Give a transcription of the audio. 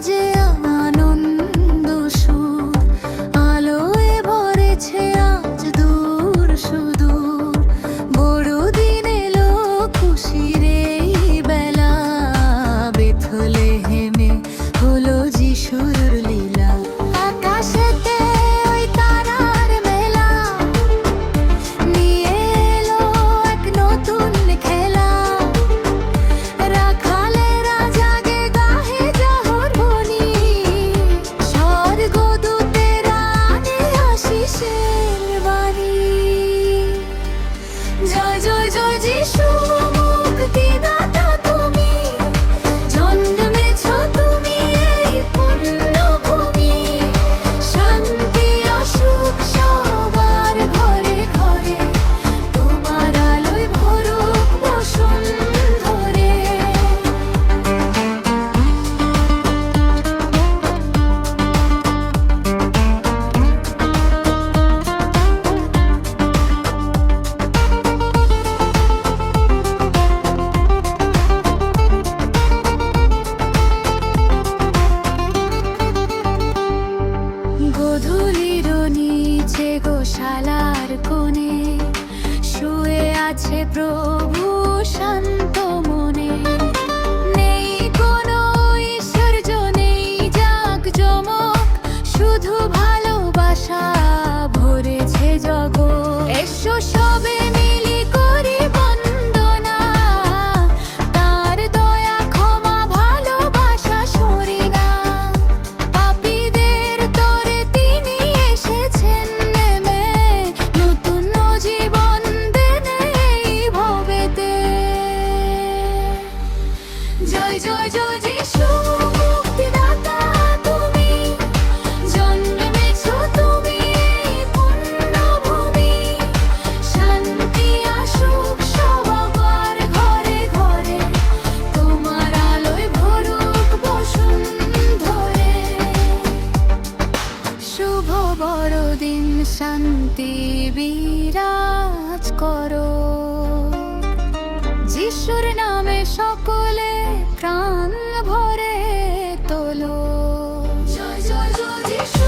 বাজে আনন্দ সুর, আলোয় ভরেছে আজ দূর সুদূর। বড়দিন এলো খুশির এই বেলা, বেথলেহেমে হলো যিশুর লীলা। আকাশেতে ওই তারার মেলা, নিয়ে এলো এক নতুন খেলা। রাখালেরা জাগে গাহে জাহর ধ্বনি, স্বর্গদূতেরা আনে আশিসের বাণী। জয় জয় জয় যিশু মুক্তিদাতা তুমি, জন্মেছ তুমি এই পুণ্যভূমি। শান্তি আসুক সবার ঘরে ঘরে, তোমার আলোয় ভরুক বসুন্ধরে। গোধূলির নিচে গোশালার কোণে শুয়ে আছে প্রভু শান্ত মনে। নেই কোনো ঐশ্বর্য, নেই জাঁকজমক, শুধু ভালোবাসা ভরেছে জগৎ। এসো সবে মিলি করি বন্দনা, তার দয়া ক্ষমা ভালোবাসা সরিনা। পাপীদের তরে তিনি এসেছেন নেমে, নতুন জীবন দেন এই ভবেতে। জয় জয় জয় যিশু মুক্তিদাতা তুমি, জন্মেছ তুমি এই পুণ্যভূমি। শান্তি আসুক সবার ঘরে ঘরে, তোমার আলোয় ভরুক বসুন্ধরে। শুভ বড়দিন, শান্তি বিরাজ করো, যিশুর নামে সকলে প্রাণ ভরে তোলো। জয় জয় জয় যিশু।